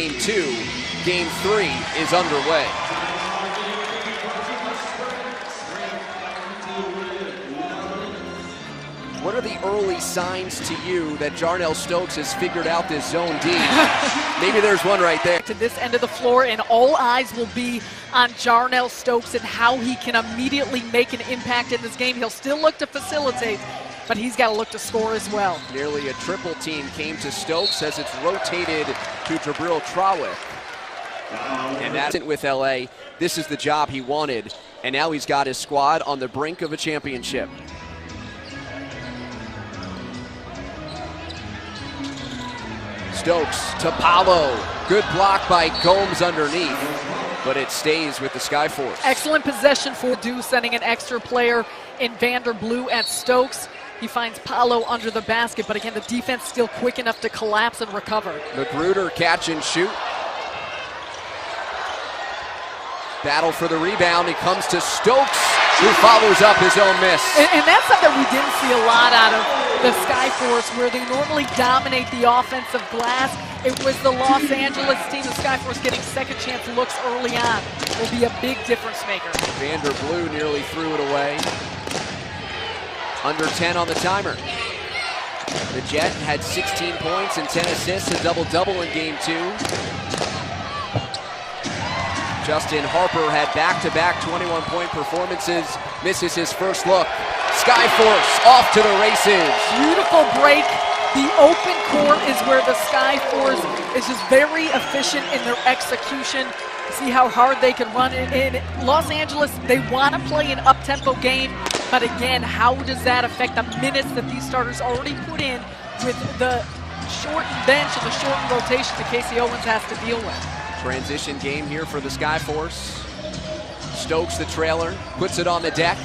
Game 2, Game 3 is underway. What are the early signs to you that Jarnell Stokes has figured out this zone D? Maybe there's one right there. To this end of the floor, and all eyes will be on Jarnell Stokes and how he can immediately make an impact in this game. He'll still look to facilitate, but he's got to look to score as well. Nearly a triple team came to Stokes as it's rotated to Jabril Trawick. And that's it with LA. This is the job he wanted, and now he's got his squad on the brink of a championship. Stokes to Paolo. Good block by Gomes underneath, but it stays with the Skyforce. Excellent possession for Dew, sending an extra player in Vanderblue at Stokes. He finds Paolo under the basket, but again, the defense still quick enough to collapse and recover. Magruder catch and shoot. Battle for the rebound. He comes to Stokes, who follows up his own miss. And that's something we didn't see a lot out of the Skyforce, where they normally dominate the offensive glass. It was the Los Angeles team, the Skyforce, getting second chance looks early on. Will be a big difference maker. Vanderblue nearly threw it away. Under 10 on the timer. The Jet had 16 points and 10 assists, a double-double in Game 2. Justin Harper had back-to-back 21-point performances, misses his first look. Skyforce off to the races. Beautiful break. The open court is where the Skyforce is just very efficient in their execution. See how hard they can run it. In Los Angeles, they want to play an up-tempo game, but again, how does that affect the minutes that these starters already put in with the shortened bench and the shortened rotation that Casey Owens has to deal with? Transition game here for the Skyforce. Stokes, the trailer, puts it on the deck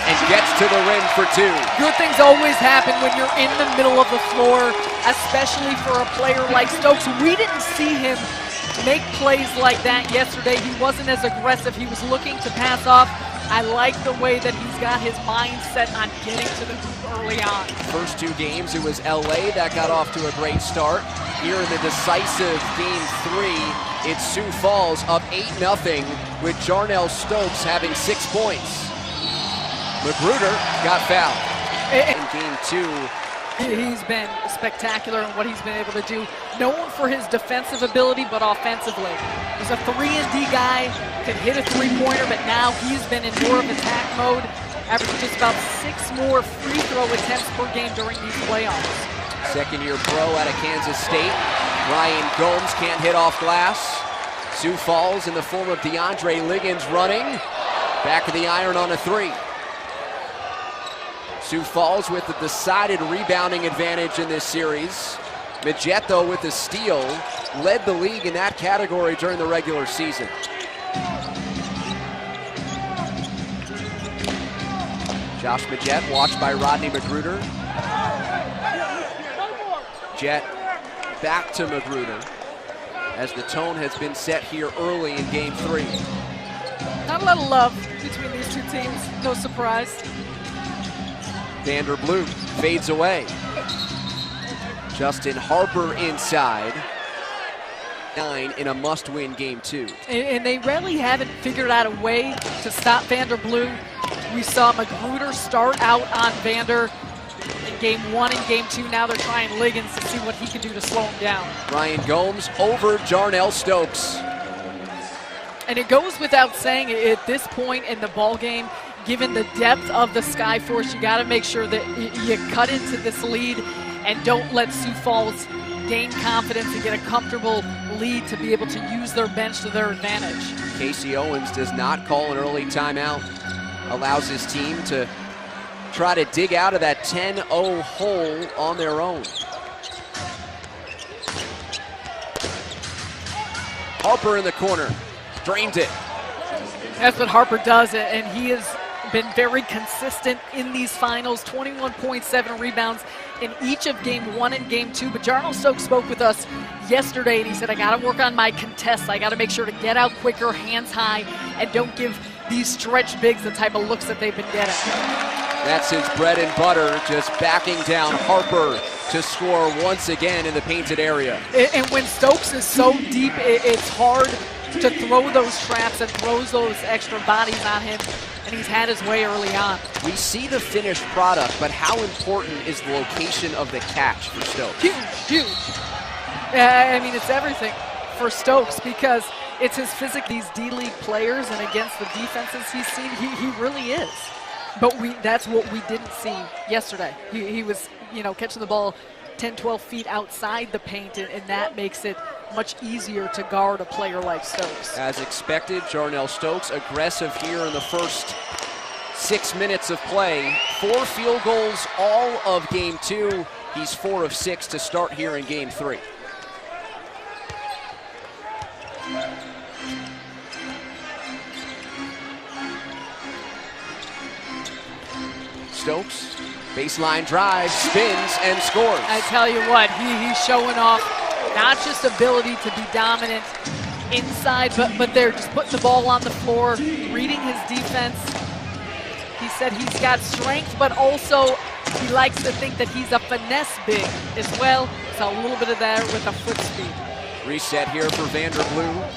and gets to the rim for two. Good things always happen when you're in the middle of the floor, especially for a player like Stokes. We didn't see him make plays like that yesterday. He wasn't as aggressive. He was looking to pass off. I like the way that he's got his mindset on getting to the hoop early on. First two games, it was LA that got off to a great start. Here in the decisive Game 3, it's Sioux Falls up 8-0 with Jarnell Stokes having 6 points. Magruder got fouled. In Game 2, he's been spectacular in what he's been able to do. Known for his defensive ability, but offensively. He's a 3-and-D guy, can hit a three-pointer, but now he's been in more of attack mode, averaging just about 6 more free throw attempts per game during these playoffs. Second-year pro out of Kansas State. Ryan Gomes can't hit off glass. Sioux Falls in the form of DeAndre Liggins running. Back of the iron on a three. Sioux Falls with the decided rebounding advantage in this series. Jet, though, with the steal, led the league in that category during the regular season. Josh Jet, watched by Rodney Magruder. Jet back to Magruder as the tone has been set here early in Game 3. Not a lot of love between these two teams, no surprise. Vanderblue fades away. Justin Harper inside. 9 in a must-win Game 2. And they really haven't figured out a way to stop Vanderblue. We saw Magruder start out on Vander in Game 1 and Game 2. Now they're trying Liggins to see what he can do to slow him down. Ryan Gomes over Jarnell Stokes. And it goes without saying, at this point in the ball game, given the depth of the Skyforce, you got to make sure that you cut into this lead and don't let Sioux Falls gain confidence and get a comfortable lead to be able to use their bench to their advantage. Casey Owens does not call an early timeout. Allows his team to try to dig out of that 10-0 hole on their own. Harper in the corner, drains it. That's what Harper does, and he has been very consistent in these finals. 21.7 rebounds in each of Game 1 and Game 2. But Jarnell Stokes spoke with us yesterday, and he said, I got to work on my contests. I got to make sure to get out quicker, hands high, and don't give these stretch bigs the type of looks that they've been getting. That's his bread and butter, just backing down Harper to score once again in the painted area. And when Stokes is so deep, it's hard to throw those traps and throws those extra bodies on him, and he's had his way early on. We see the finished product, but how important is the location of the catch for Stokes? Huge, huge. I mean, it's everything for Stokes because it's his physics, these D-League players, and against the defenses he's seen, he really is. But that's what we didn't see yesterday. He was, catching the ball 10, 12 feet outside the paint, and that makes it much easier to guard a player like Stokes. As expected, Jarnell Stokes aggressive here in the first 6 minutes of play. 4 field goals all of game 2. He's 4 of 6 to start here in game 3. Stokes, baseline drive, spins and scores. I tell you what, he's showing off not just ability to be dominant inside, but they're just putting the ball on the floor, reading his defense. He said he's got strength, but also he likes to think that he's a finesse big as well. So a little bit of that with a foot speed. Reset here for Vanderblue.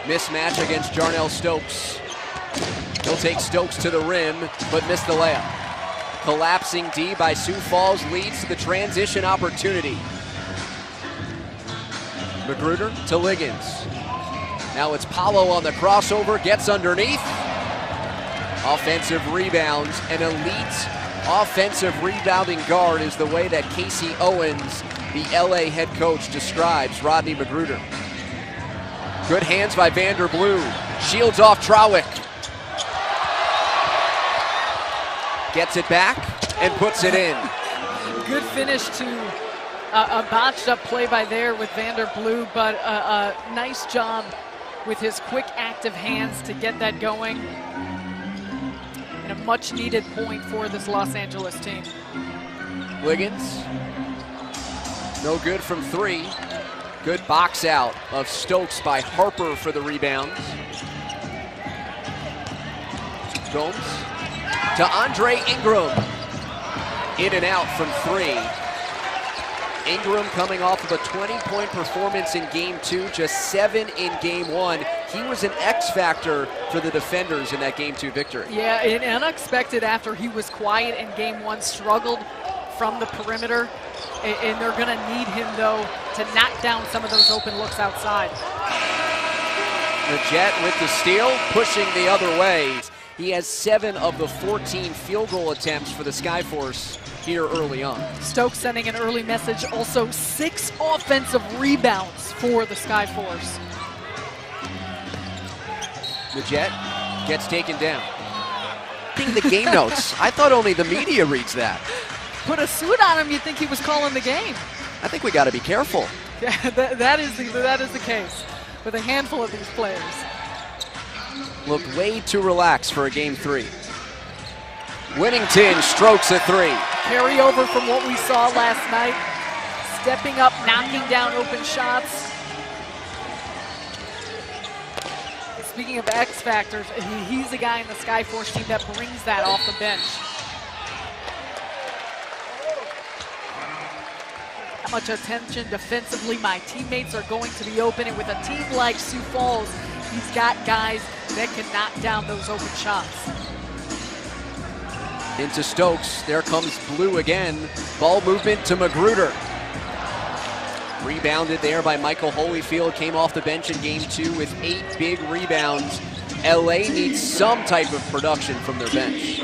Mismatch against Jarnell Stokes. He'll take Stokes to the rim, but missed the layup. Collapsing D by Sioux Falls leads to the transition opportunity. Magruder to Liggins. Now it's Paolo on the crossover, gets underneath. Offensive rebounds. An elite offensive rebounding guard is the way that Casey Owens, the LA head coach, describes Rodney Magruder. Good hands by Vanderblue. Shields off Trawick. Gets it back and puts it in. Good finish to a botched up play by there with Vanderblue, but a nice job with his quick active hands to get that going. And a much needed point for this Los Angeles team. Liggins, no good from 3. Good box out of Stokes by Harper for the rebounds. Gomes to Andre Ingram. In and out from 3. Ingram coming off of a 20-point performance in game 2, just 7 in game 1. He was an X factor for the defenders in that game 2 victory. Yeah, and unexpected after he was quiet in game 1, struggled from the perimeter. And they're going to need him, though, to knock down some of those open looks outside. The Jet with the steal, pushing the other way. He has 7 of the 14 field goal attempts for the Skyforce here early on. Stokes sending an early message. Also 6 offensive rebounds for the Skyforce. The Jet gets taken down. Reading the game notes. I thought only the media reads that. Put a suit on him, you'd think he was calling the game. I think we got to be careful. Yeah, that is the case with a handful of these players. Looked way too relaxed for a game 3. Winnington strokes a 3. Carry over from what we saw last night. Stepping up, knocking down open shots. Speaking of X factors, he's the guy in the Skyforce team that brings that off the bench. How much attention defensively my teammates are going to be open, and with a team like Sioux Falls, he's got guys that can knock down those open shots. Into Stokes, there comes Blue again. Ball movement to Magruder. Rebounded there by Michael Holyfield, came off the bench in game 2 with 8 big rebounds. LA needs some type of production from their bench.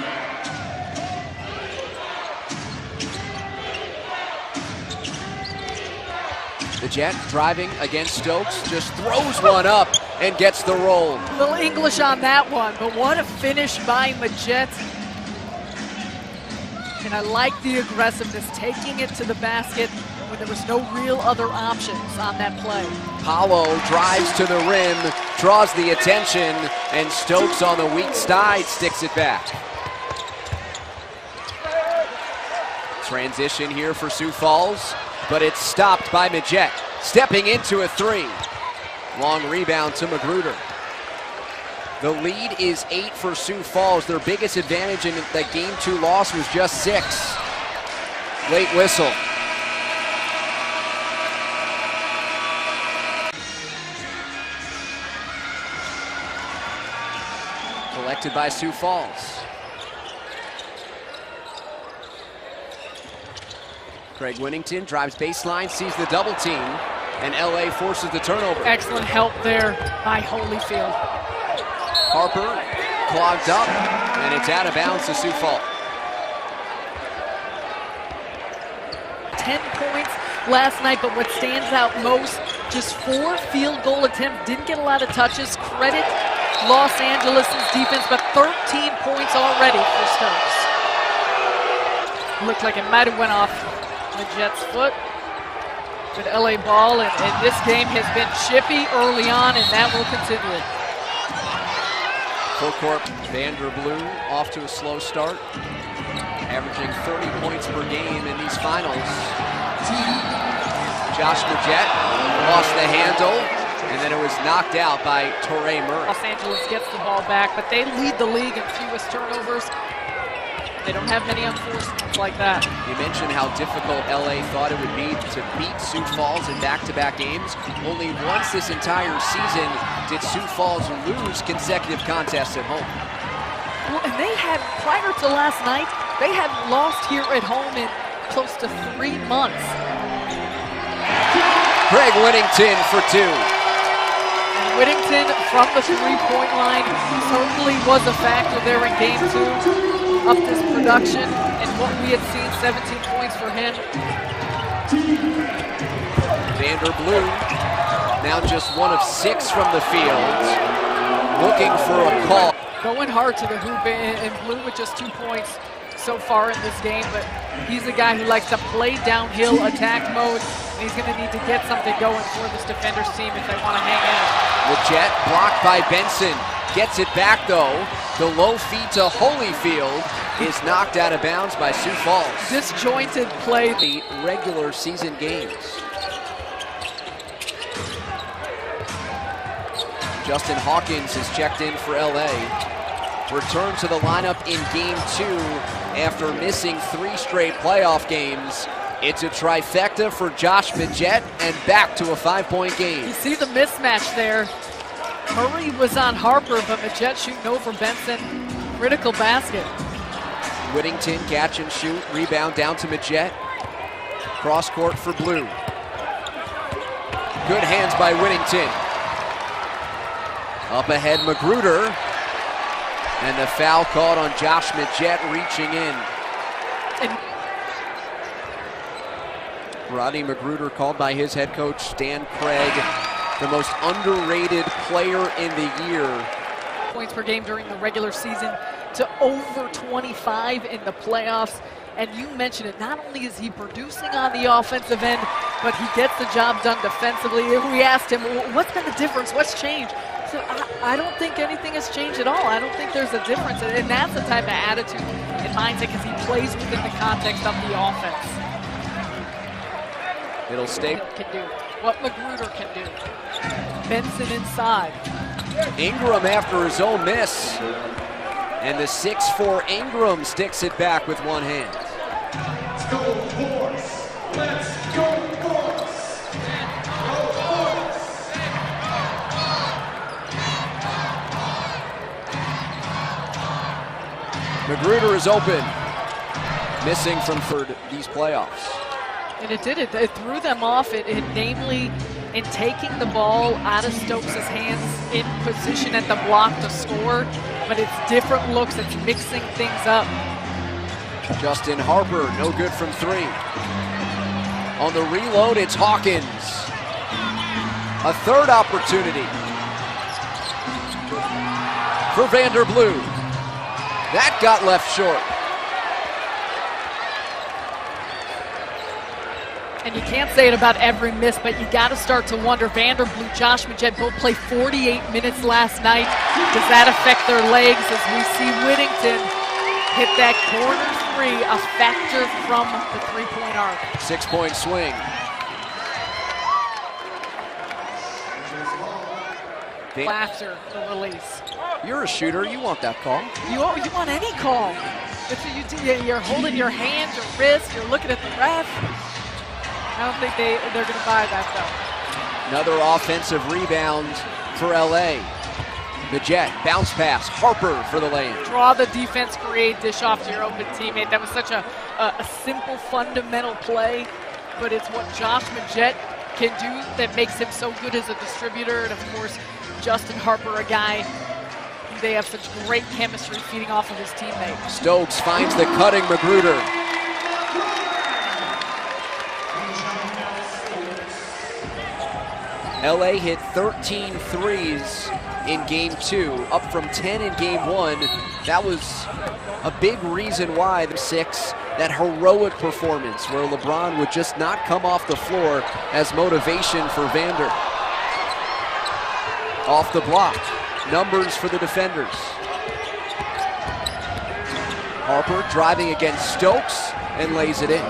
The Jet driving against Stokes, just throws one up and gets the roll. A little English on that one, but what a finish by Majet. And I like the aggressiveness, taking it to the basket when there was no real other options on that play. Paolo drives to the rim, draws the attention, and Stokes on the weak side sticks it back. Transition here for Sioux Falls, but it's stopped by Majet. Stepping into a 3. Long rebound to Magruder. The lead is 8 for Sioux Falls. Their biggest advantage in that game 2 loss was just 6. Late whistle. Collected by Sioux Falls. Craig Winnington drives baseline, sees the double team, and LA forces the turnover. Excellent help there by Holyfield. Harper clogged up, and it's out of bounds to Sioux Falls. 10 points last night, but what stands out most, just 4 field goal attempts, didn't get a lot of touches. Credit Los Angeles' defense, but 13 points already for Stokes. Looked like it might have went off the Jets' foot. Good LA ball, and this game has been chippy early on, and that will continue. Full court, Vanderblue off to a slow start, averaging 30 points per game in these finals. Josh Magette lost the handle, and then it was knocked out by Torrey Murray. Los Angeles gets the ball back, but they lead the league in fewest turnovers. They don't have many unforced ones like that. You mentioned how difficult LA thought it would be to beat Sioux Falls in back-to-back games. Only once this entire season did Sioux Falls lose consecutive contests at home. Well, and they had, prior to last night, they had lost here at home in close to 3 months. Craig Winnington for 2. And Winnington from the three-point line certainly was a factor there in game 2. Up this production, and what we had seen, 17 points for him. Vanderblue now just 1 of 6 from the field, looking for a call. Going hard to the hoop, and Blue with just 2 points so far in this game, but he's a guy who likes to play downhill attack mode, and he's going to need to get something going for this defenders team if they want to hang in. Legette blocked by Benson. Gets it back though. The low feed to Holyfield is knocked out of bounds by Sioux Falls. Disjointed play. The regular season games. Justin Hawkins is checked in for LA. Returned to the lineup in game 2 after missing 3 straight playoff games. It's a trifecta for Josh Magette and back to a 5-point game. You see the mismatch there. Murray was on Harper, but Magette shooting over Benson. Critical basket. Whittington catch and shoot, rebound down to Magette. Cross court for Blue. Good hands by Whittington. Up ahead Magruder. And the foul called on Josh Magette reaching in. And Rodney Magruder called by his head coach Dan Craig the most underrated player in the year. Points per game during the regular season to over 25 in the playoffs. And you mentioned it, not only is he producing on the offensive end, but he gets the job done defensively. We asked him, what's been the difference? What's changed? So I don't think anything has changed at all. I don't think there's a difference. And that's the type of attitude and mindset because he plays within the context of the offense. It'll stay. Can do what Magruder can do. Benson inside. Ingram after his own miss. And the 6'4" Ingram sticks it back with one hand. Let's go Force! Let's go Force! Go Force! Magruder is open. Missing from third these playoffs. And it did it. It threw them off. It namely in taking the ball out of Stokes' hands in position at the block to score. But it's different looks. It's mixing things up. Justin Harper, no good from 3. On the reload, it's Hawkins. A third opportunity for Vanderblue. That got left short. And you can't say it about every miss, but you got to start to wonder. Vanderblue, Josh Magette both played 48 minutes last night. Does that affect their legs as we see Whittington hit that corner 3, a factor from the 3-point arc. 6-point swing. After the release. You're a shooter, you want that call. You want any call. You're holding your hand, your wrist, you're looking at the ref. I don't think they're going to buy that, though. Another offensive rebound for LA. The Jet, bounce pass, Harper for the lane. Draw the defense, create, dish off to your open teammate. That was such a simple, fundamental play, but it's what Josh Majette can do that makes him so good as a distributor. And of course, Justin Harper, a guy, they have such great chemistry feeding off of his teammate. Stokes finds the cutting Magruder. LA hit 13 threes in game 2, up from 10 in game 1. That was a big reason why the 6, that heroic performance where LeBron would just not come off the floor as motivation for Vander. Off the block, numbers for the defenders. Harper driving against Stokes and lays it in.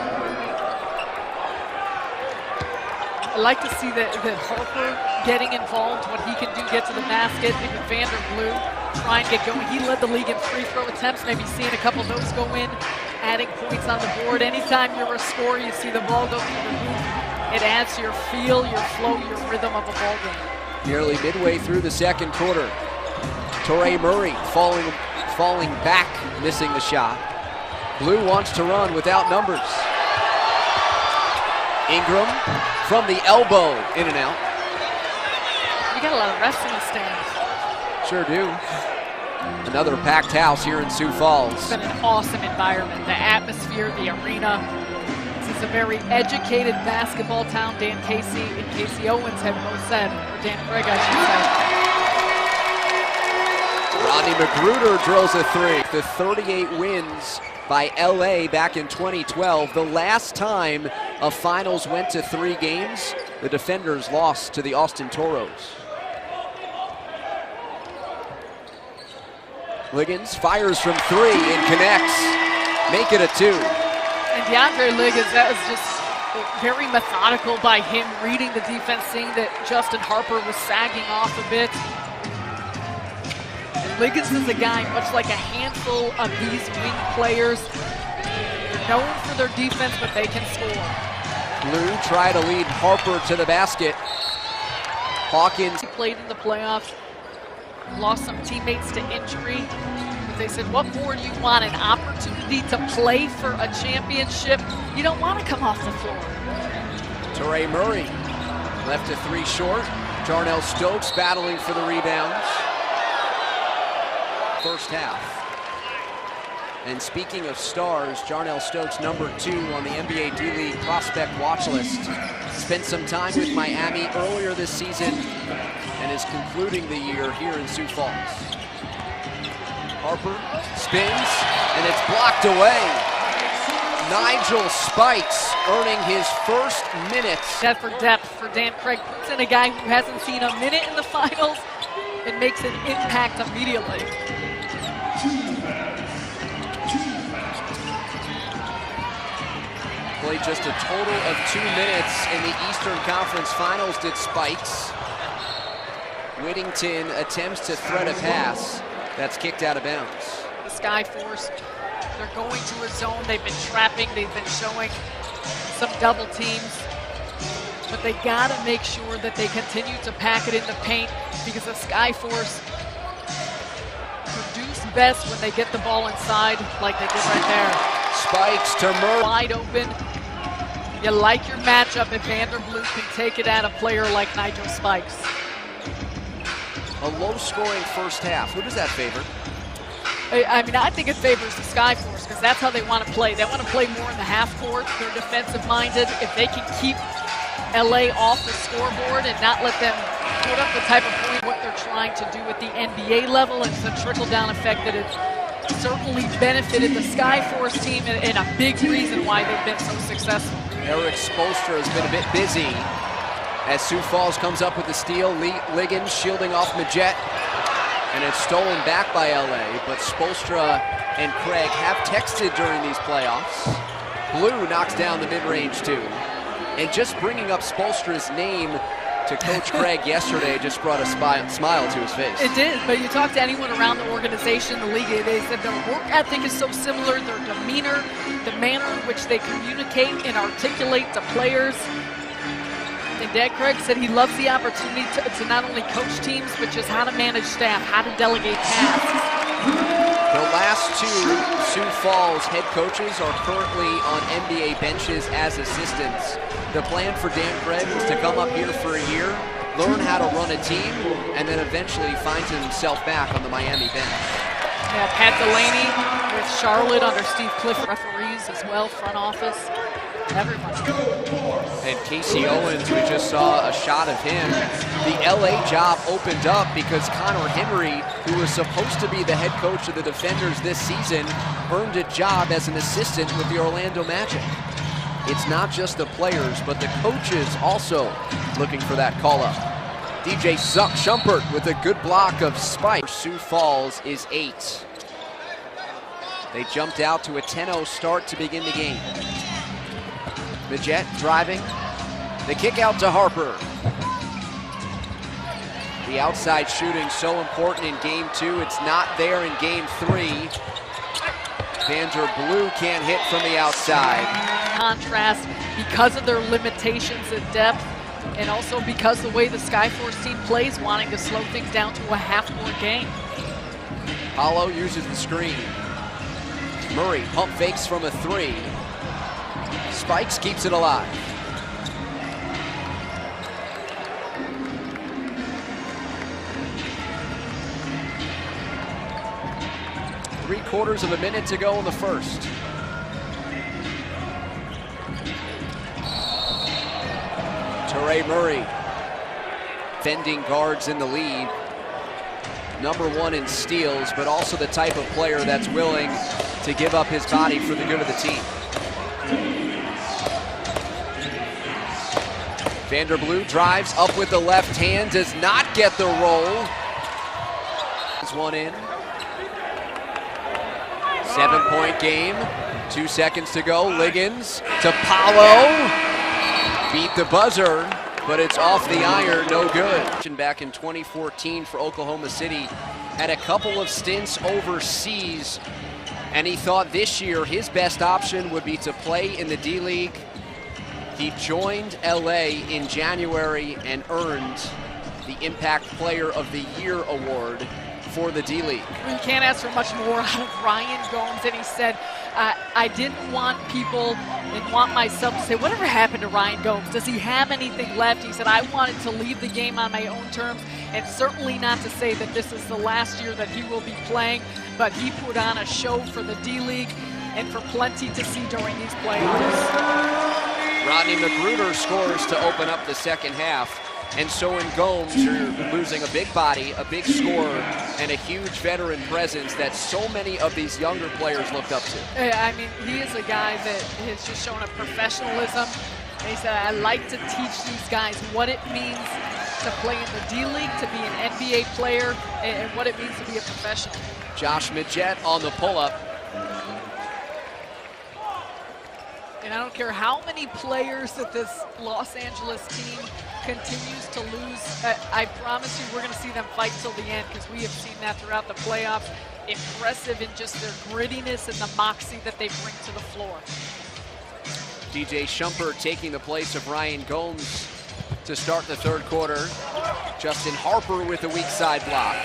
I like to see that Harper getting involved, what he can do, get to the basket. Maybe Vander Blue try and get going. He led the league in free throw attempts, maybe seeing a couple of those go in, adding points on the board. Anytime you're a scorer, you see the ball go through the hoop. It adds to your feel, your flow, your rhythm of a ball game. Nearly midway through the second quarter, Torrey Murray falling back, missing the shot. Blue wants to run without numbers. Ingram from the elbow, in and out. You got a lot of refs in the stands. Sure do. Another packed house here in Sioux Falls. It's been an awesome environment. The atmosphere, the arena. This is a very educated basketball town. Dan Casey and Casey Owens have both said, or Dan Craig, I should say. Rodney Magruder drills a 3. The 38 wins by LA back in 2012. The last time a finals went to 3 games, the defenders lost to the Austin Toros. Liggins fires from 3 and connects. Make it a 2. And DeAndre Liggins, that was just very methodical by him, reading the defense, seeing that Justin Harper was sagging off a bit. Liggins is a guy, much like a handful of these wing players. They're known for their defense, but they can score. Blue try to lead Harper to the basket. Hawkins. He played in the playoffs, lost some teammates to injury. But they said, what more do you want? An opportunity to play for a championship? You don't want to come off the floor. Torrey Murray left a 3 short. Jarnell Stokes battling for the rebounds. First half. And speaking of stars, Jarnell Stokes, number 2 on the NBA D-League prospect watch list. Spent some time with Miami earlier this season and is concluding the year here in Sioux Falls. Harper spins, and it's blocked away. Nigel Spikes earning his first minutes. Depth for depth for Dan Craig. Puts in a guy who hasn't seen a minute in the finals and makes an impact immediately. Played just a total of 2 minutes in the Eastern Conference Finals, did Spikes. Whittington attempts to thread a pass that's kicked out of bounds. The Sky Force, they're going to a zone. They've been trapping. They've been showing some double teams. But they got to make sure that they continue to pack it in the paint, because the Sky Force produce best when they get the ball inside, like they did right there. Spikes to Murray. Wide open. You like your matchup if Vander Blue can take it at a player like Nigel Spikes. A low-scoring first half. Who does that favor? I mean, I think it favors the Sky Force, because that's how they want to play. They want to play more in the half court. They're defensive-minded. If they can keep LA off the scoreboard and not let them put up the type of point what they're trying to do at the NBA level, it's a trickle-down effect that it's certainly benefited the Sky Force team, and a big reason why they've been so successful. Eric Spoelstra has been a bit busy as Sioux Falls comes up with the steal. Liggins shielding off Majette, and it's stolen back by LA, but Spoelstra and Craig have texted during these playoffs. Blue knocks down the mid-range too, and just bringing up Spoelstra's name to Coach Craig yesterday just brought a smile to his face. It did, but you talk to anyone around the organization, the league, they said their work ethic is so similar, their demeanor, the manner in which they communicate and articulate to players. And Dad Craig said he loves the opportunity to not only coach teams, but just how to manage staff, how to delegate tasks. The last two Sioux Falls head coaches are currently on NBA benches as assistants. The plan for Dan Craig was to come up here for a year, learn how to run a team, and then eventually finds himself back on the Miami bench. Yeah, Pat Delaney with Charlotte under Steve Clifford, referees as well, front office, everyone. And Casey Owens, we just saw a shot of him. The LA job opened up because Connor Henry, who was supposed to be the head coach of the Defenders this season, earned a job as an assistant with the Orlando Magic. It's not just the players, but the coaches also looking for that call-up. DJ Schumpert with a good block of Spike. Sioux Falls is 8. They jumped out to a 10-0 start to begin the game. Majette driving. The kick out to Harper. The outside shooting so important in game 2. It's not there in game 3. Vanderblue can't hit from the outside. Contrast because of their limitations at depth, and also because the way the Skyforce team plays, wanting to slow things down to a half-court game. Paulo uses the screen. Murray pump fakes from a 3. Spikes keeps it alive. Three-quarters of a minute to go in the first. Teray Murray, fending guards in the lead. #1 in steals, but also the type of player that's willing to give up his body for the good of the team. Vanderblue drives up with the left hand, does not get the roll. There's one in. 7-point game, 2 seconds to go. Liggins to Paulo. Beat the buzzer, but it's off the iron, no good. Back in 2014 for Oklahoma City, had a couple of stints overseas, and he thought this year his best option would be to play in the D-League. He joined LA in January and earned the Impact Player of the Year award for the D-League. You can't ask for much more out of Ryan Gomes, and he said, I didn't want people and want myself to say, whatever happened to Ryan Gomes? Does he have anything left? He said, I wanted to leave the game on my own terms, and certainly not to say that this is the last year that he will be playing, but he put on a show for the D-League and for plenty to see during these playoffs. Rodney Magruder scores to open up the second half. And so in Gomes, you're losing a big body, a big scorer, and a huge veteran presence that so many of these younger players looked up to. I mean, he is a guy that has just shown a professionalism. And he said, I like to teach these guys what it means to play in the D-League, to be an NBA player, and what it means to be a professional. Josh Majette on the pull-up. And I don't care how many players that this Los Angeles team continues to lose, I promise you we're going to see them fight till the end, because we have seen that throughout the playoffs. Impressive in just their grittiness and the moxie that they bring to the floor. DJ Schumpert taking the place of Ryan Gomes to start the third quarter. Justin Harper with a weak side block.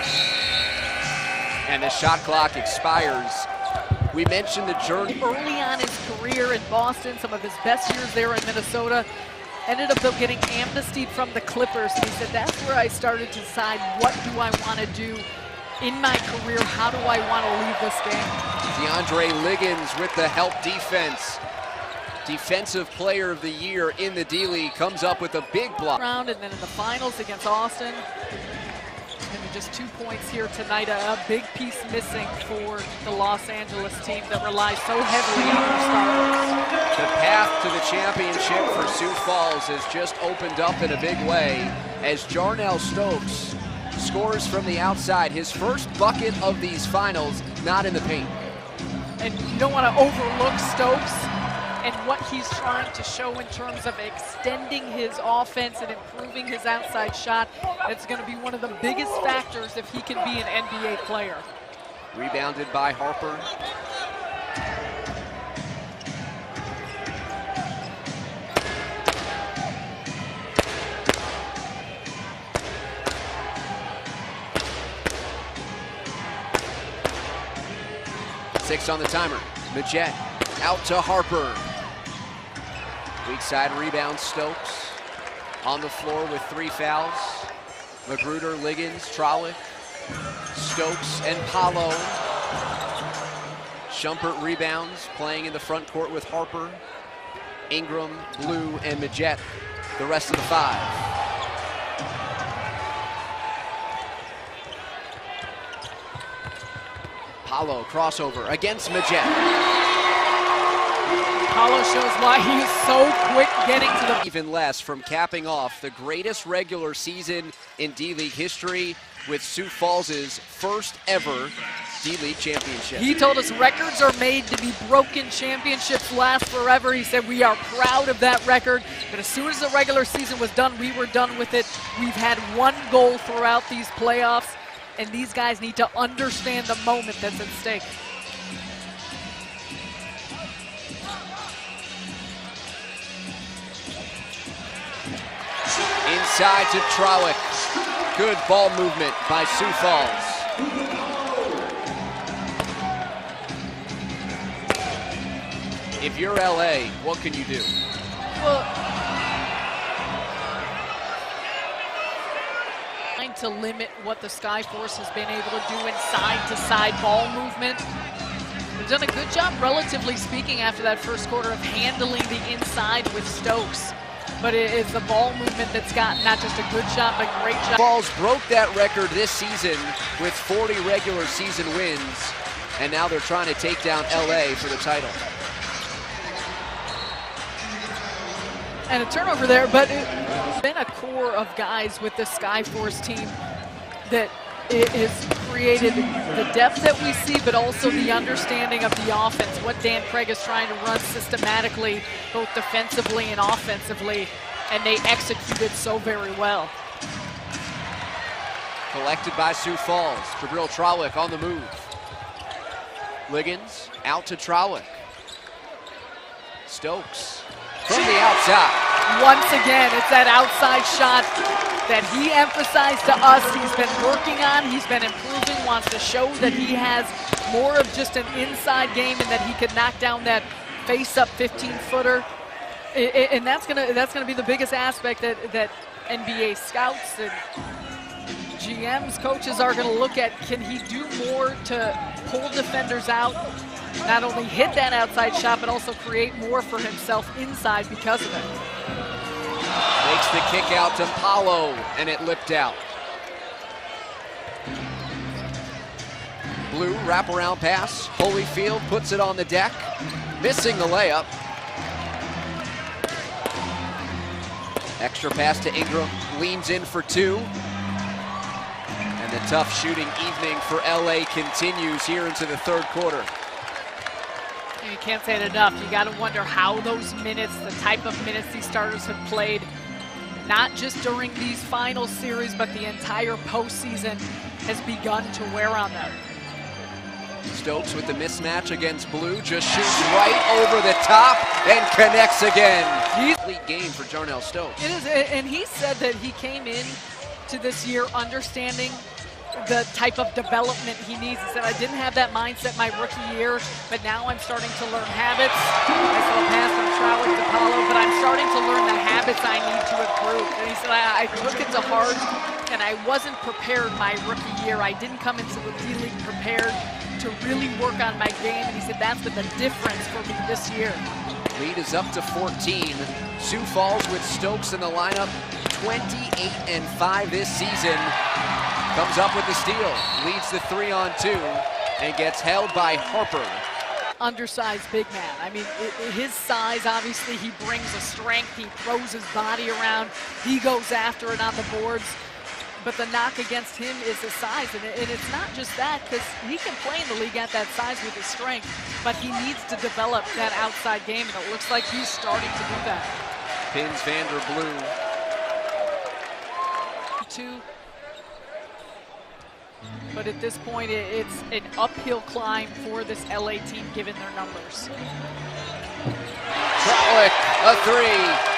And the shot clock expires. We mentioned the journey. Early on his career in Boston, some of his best years there in Minnesota, ended up getting amnestied from the Clippers. And he said, that's where I started to decide, what do I want to do in my career? How do I want to leave this game? DeAndre Liggins with the help defense. Defensive Player of the Year in the D-League comes up with a big block. And then in the finals against Austin. And just 2 points here tonight, a big piece missing for the Los Angeles team that relies so heavily on their starters. The path to the championship for Sioux Falls has just opened up in a big way as Jarnell Stokes scores from the outside. His first bucket of these finals, not in the paint. And you don't want to overlook Stokes and what he's trying to show in terms of extending his offense and improving his outside shot. That's going to be one of the biggest factors if he can be an NBA player. Rebounded by Harper. 6 on the timer. Majette out to Harper. Weak side rebound, Stokes. On the floor with 3 fouls. Magruder, Liggins, Trolick, Stokes, and Paulo. Schumpert rebounds, playing in the front court with Harper, Ingram, Blue, and Majette, the rest of the 5. Paulo crossover against Majette. Paulo shows why he is so quick getting to the... Even less from capping off the greatest regular season in D-League history with Sioux Falls' first ever D-League championship. He told us records are made to be broken, championships last forever. He said we are proud of that record, but as soon as the regular season was done, we were done with it. We've had one goal throughout these playoffs, and these guys need to understand the moment that's at stake. Inside to Trolick. Good ball movement by Sioux Falls. If you're LA, what can you do? Well, trying to limit what the Skyforce has been able to do in side-to-side ball movement. They've done a good job, relatively speaking, after that first quarter of handling the inside with Stokes. But it is the ball movement that's got not just a good shot, but great shot. Falls broke that record this season with 40 regular season wins, and now they're trying to take down LA for the title. And a turnover there, but it's been a core of guys with the Skyforce team that it has created the depth that we see, but also the understanding of the offense, what Dan Craig is trying to run systematically, both defensively and offensively, and they executed so very well. Collected by Sioux Falls. Jabril Trolick on the move. Liggins out to Trolick. Stokes from the outside. Once again, it's that outside shot that he emphasized to us he's been working on, he's been improving, wants to show that he has more of just an inside game and that he could knock down that face-up 15-footer. And that's gonna be the biggest aspect that NBA scouts and GMs, coaches are gonna look at. Can he do more to pull defenders out, not only hit that outside shot, but also create more for himself inside because of it? Makes the kick out to Paulo, and it lipped out. Blue wraparound pass. Holyfield puts it on the deck, missing the layup. Extra pass to Ingram, leans in for 2. And the tough shooting evening for LA continues here into the 3rd quarter. You can't say it enough. You got to wonder how those minutes, the type of minutes these starters have played, not just during these final series, but the entire postseason has begun to wear on them. Stokes with the mismatch against Blue, just shoots right over the top and connects again. Complete game for Jarnell Stokes. It is, and he said that he came in to this year understanding the type of development he needs. He said, I didn't have that mindset my rookie year, but now I'm starting to learn habits. Nice little pass from Trolick to Paulo, but I'm starting to learn the habits I need to improve. And he said, I took it to heart, and I wasn't prepared my rookie year. I didn't come into the D-League prepared to really work on my game, and he said that's been the difference for me this year. Lead is up to 14. Sioux Falls with Stokes in the lineup, 28-5 this season. Comes up with the steal, leads the 3-on-2, and gets held by Harper. Undersized big man. I mean, his size, obviously, he brings a strength. He throws his body around. He goes after it on the boards. But the knock against him is his size. And it's not just that, because he can play in the league at that size with his strength, but he needs to develop that outside game, and it looks like he's starting to do that. Pins Vander Blue. 2. But at this point, it's an uphill climb for this LA team, given their numbers. Trolick, a 3.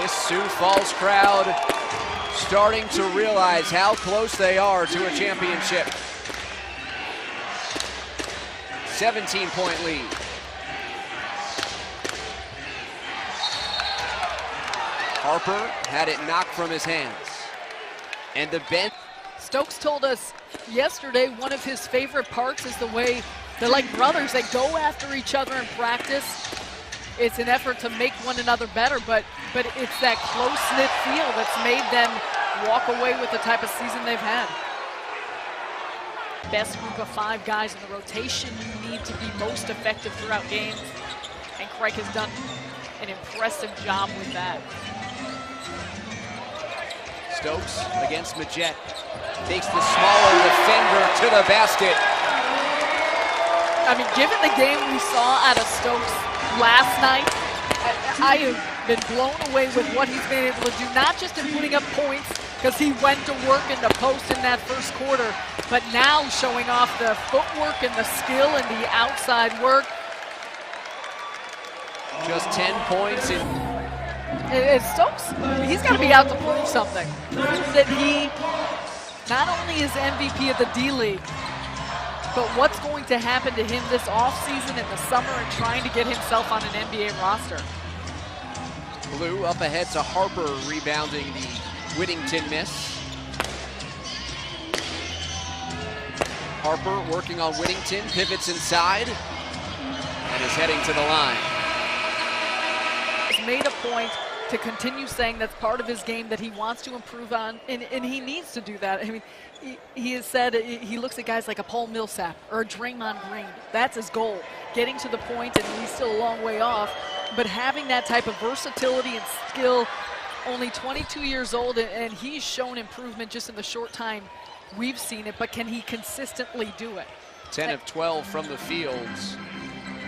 This Sioux Falls crowd starting to realize how close they are to a championship. 17-point lead. Harper had it knocked from his hands. And the bench. Stokes told us yesterday one of his favorite parts is the way they're like brothers. They go after each other in practice. It's an effort to make one another better, but it's that close-knit feel that's made them walk away with the type of season they've had. Best group of 5 guys in the rotation you need to be most effective throughout games, and Craig has done an impressive job with that. Stokes against Majette. Takes the smaller defender to the basket. I mean, given the game we saw out of Stokes last night, I have been blown away with what he's been able to do, not just in putting up points, because he went to work in the post in that first quarter, but now showing off the footwork and the skill and the outside work. Just 10 points in. Stokes, he's got to be out to prove something. Prove that he not only is MVP of the D-League, but what's going to happen to him this offseason in the summer and trying to get himself on an NBA roster. Blue up ahead to Harper, rebounding the Whittington miss. Harper working on Whittington, pivots inside, and is heading to the line. He's made a point to continue saying that's part of his game that he wants to improve on, and he needs to do that. I mean, he has said he looks at guys like a Paul Millsap or a Draymond Green. That's his goal, getting to the point, and he's still a long way off, but having that type of versatility and skill, only 22 years old, and he's shown improvement just in the short time we've seen it, but can he consistently do it? 10 of 12 from the fields,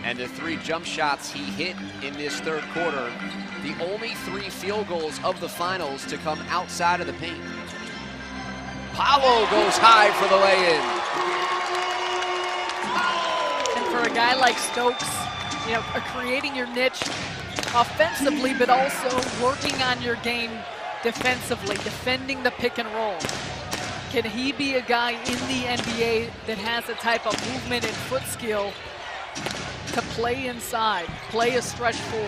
and the 3 jump shots he hit in this third quarter, the only 3 field goals of the finals to come outside of the paint. Paolo goes high for the lay-in. And for a guy like Stokes, you know, creating your niche offensively, but also working on your game defensively, defending the pick and roll. Can he be a guy in the NBA that has the type of movement and foot skill to play inside, play a stretch 4?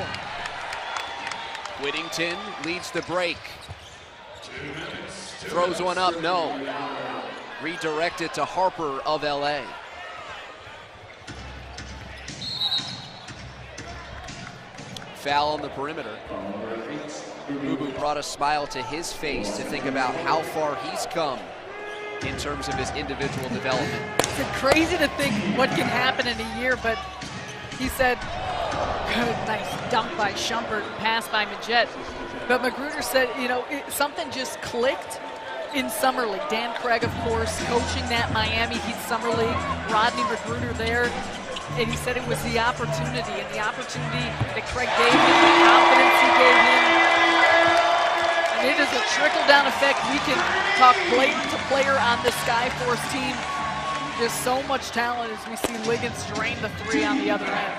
Whittington leads the break. Throws one up, no. Redirected to Harper of LA. Foul on the perimeter. Boo brought a smile to his face to think about how far he's come in terms of his individual development. It's crazy to think what can happen in a year, but he said, good, nice dunk by Shumpert, pass by Majette. But Magruder said, you know, something just clicked in Summer League. Dan Craig, of course, coaching that Miami Heat Summer League. Rodney Magruder there. And he said it was the opportunity, and the opportunity that Craig gave him, the confidence he gave him. And it is a trickle-down effect. We can talk player to player on the Skyforce team. There's so much talent as we see Liggins drain the 3 on the other end.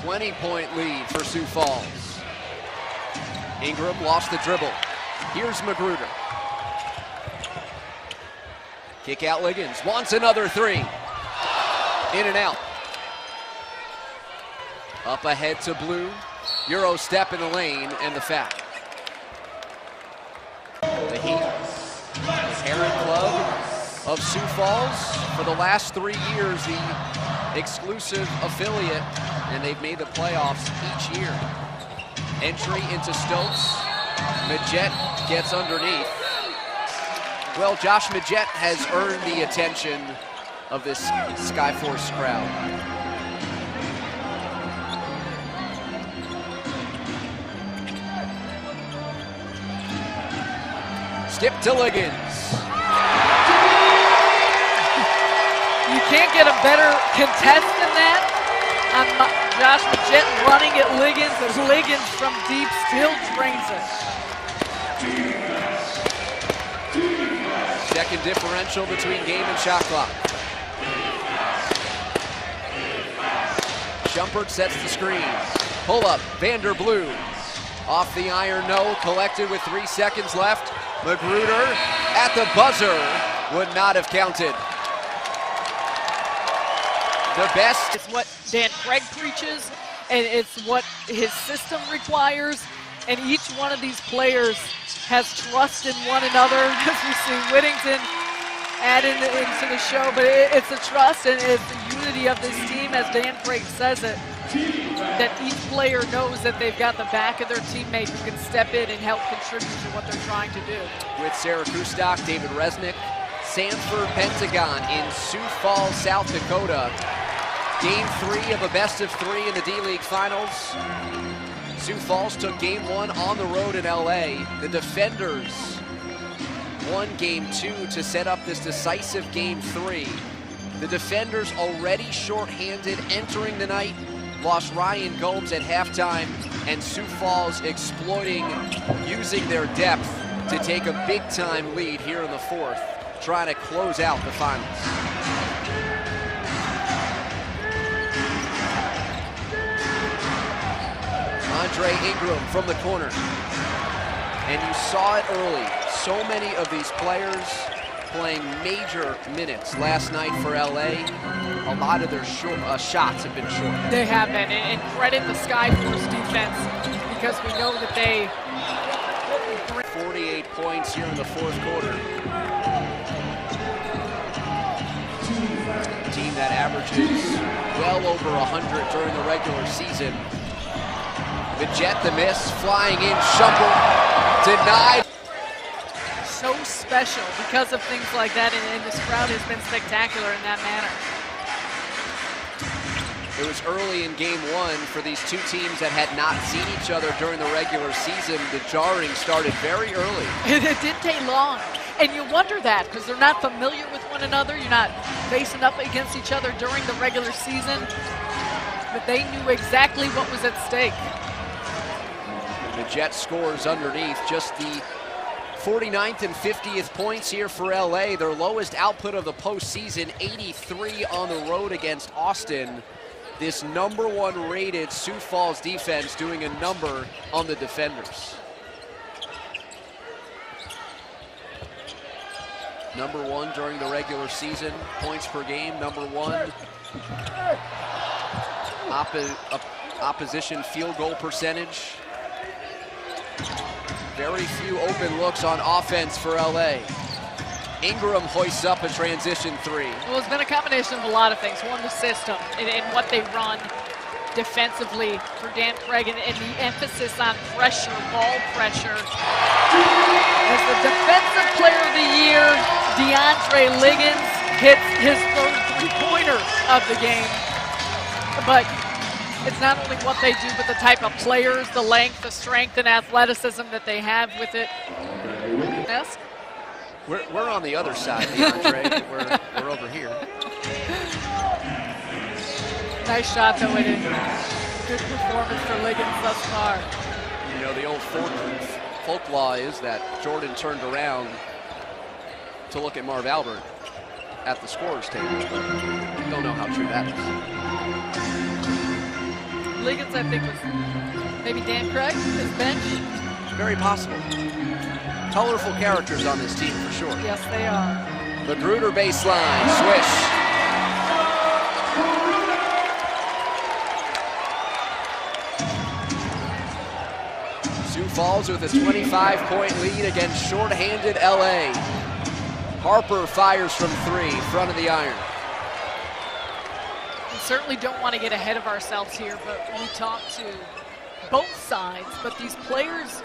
20-point lead for Sioux Falls. Ingram lost the dribble. Here's Magruder. Kick out Liggins, wants another 3. In and out. Up ahead to Blue. Euro step in the lane and the foul. The Heat, the parent club of Sioux Falls, for the last 3 years, the exclusive affiliate, and they've made the playoffs each year. Entry into Stokes. Majette gets underneath. Well, Josh Majette has earned the attention of this Skyforce crowd. Skip to Liggins. You can't get a better contest than that. Josh Majette running at Liggins, as Liggins from deep still drains it. Second differential between game and shot clock. Shumpert sets the screen. Pull up, Vander Blue. Off the iron, no. Collected with 3 seconds left. Magruder at the buzzer would not have counted. The best. It's what Dan Craig preaches, and it's what his system requires. And each one of these players has trust in one another, as we see Whittington add into the show. But it's the trust and it's the unity of this team, as Dan Craig says it, that each player knows that they've got the back of their teammate who can step in and help contribute to what they're trying to do. With Sarah Kustok, David Resnick, Sanford Pentagon in Sioux Falls, South Dakota. Game 3 of a best-of-3 in the D-League Finals. Sioux Falls took Game 1 on the road in LA. The Defenders won Game 2 to set up this decisive Game 3. The Defenders already shorthanded entering the night, lost Ryan Gomes at halftime, and Sioux Falls exploiting, using their depth to take a big-time lead here in the fourth, trying to close out the finals. Andre Ingram from the corner. And you saw it early. So many of these players playing major minutes last night for LA. A lot of their shots have been short. They have been, and credit the Skyforce defense, because we know that they 48 points here in the fourth quarter. A team that averages well over 100 during the regular season. Majette the miss, flying in, Shumpert denied. So special because of things like that, and this crowd has been spectacular in that manner. It was early in Game 1 for these two teams that had not seen each other during the regular season. The jarring started very early. It didn't take long, and you wonder that because they're not familiar with one another. You're not facing up against each other during the regular season, but they knew exactly what was at stake. Majette scores underneath, just the 49th and 50th points here for LA. Their lowest output of the postseason, 83 on the road against Austin. This #1 rated Sioux Falls defense doing a number on the Defenders. #1 during the regular season, points per game, #1. Opposition field goal percentage. Very few open looks on offense for LA. Ingram hoists up a transition 3. Well, it's been a combination of a lot of things. One, the system and what they run defensively for Dan Craig, and the emphasis on pressure, ball pressure. As the Defensive Player of the Year, DeAndre Liggins hits his third three-pointer of the game. But it's not only what they do, but the type of players, the length, the strength, and athleticism that they have with it. Yes? We're on the other side, DeAndre. we're over here. Nice shot, though. It is good performance for Liggins thus far. You know, the old folklore is that Jordan turned around to look at Marv Albert at the scorer's table, but I don't know how true that is. Liggins, I think, was maybe Dan Craig, his bench. Very possible. Colorful characters on this team, for sure. Yes, they are. Magruder baseline, swish. Sioux Falls with a 25-point lead against shorthanded LA. Harper fires from 3, front of the iron. We certainly don't want to get ahead of ourselves here, but we talk to both sides, but these players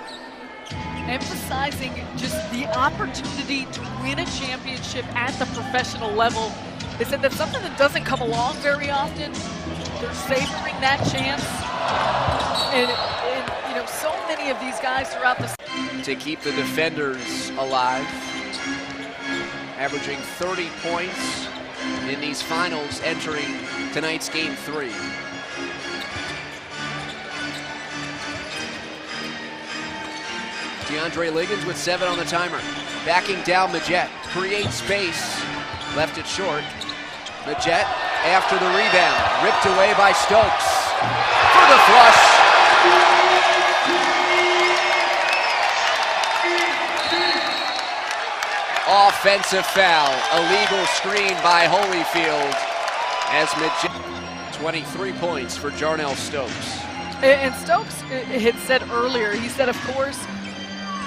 emphasizing just the opportunity to win a championship at the professional level. They said that's something that doesn't come along very often. They're savoring that chance. And you know, so many of these guys throughout the to keep the Defenders alive, averaging 30 points in these finals entering tonight's Game 3. DeAndre Liggins with 7 on the timer. Backing down Majette, creates space, left it short. Majette after the rebound, ripped away by Stokes for the flush. offensive foul. Illegal screen by Holyfield as 23 points for Jarnell Stokes. And Stokes had said earlier, he said, of course,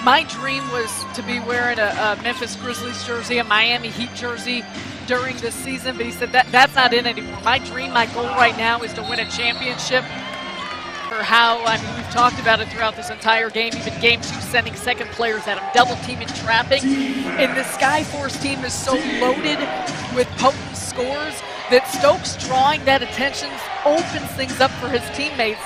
my dream was to be wearing a Memphis Grizzlies jersey, a Miami Heat jersey during this season, but he said that's not in anymore. My dream, my goal right now is to win a championship. For how, I mean, we've talked about it throughout this entire game, even game 2, sending second players at him, double teaming, trapping. And the Skyforce team is so loaded with potent scores that Stokes drawing that attention opens things up for his teammates.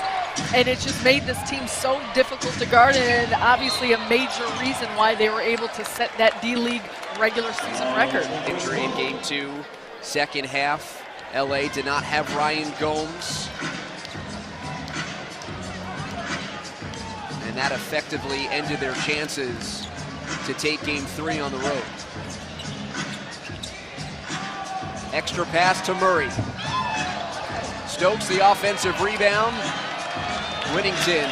And it just made this team so difficult to guard, and obviously a major reason why they were able to set that D-League regular season record. Injury in game 2, second half. LA did not have Ryan Gomes. And that effectively ended their chances to take game 3 on the road. Extra pass to Murray. Stokes the offensive rebound. Whittington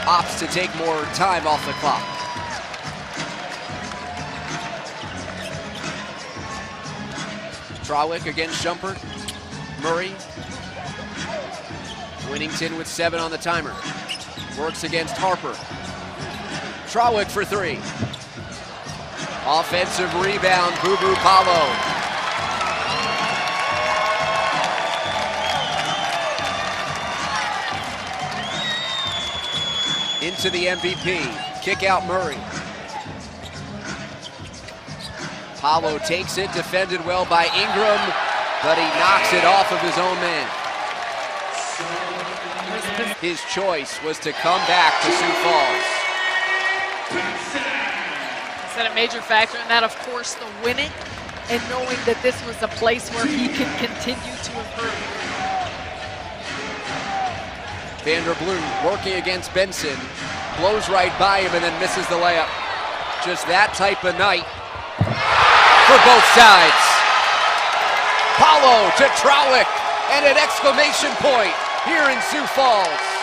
opts to take more time off the clock. Trawick against Shumpert. Murray. Whittington with 7 on the timer. Works against Harper. Trawick for 3. Offensive rebound, Boo Paulo. Into the MVP, kick out Murray. Paulo takes it, defended well by Ingram, but he knocks it off of his own man. His choice was to come back to Sioux Falls. Is that a major factor in that? Of course, the winning and knowing that this was a place where he can continue to improve. Vanderbloom working against Benson, blows right by him and then misses the layup. Just that type of night for both sides. Paulo to Trawick, and an exclamation point here in Sioux Falls.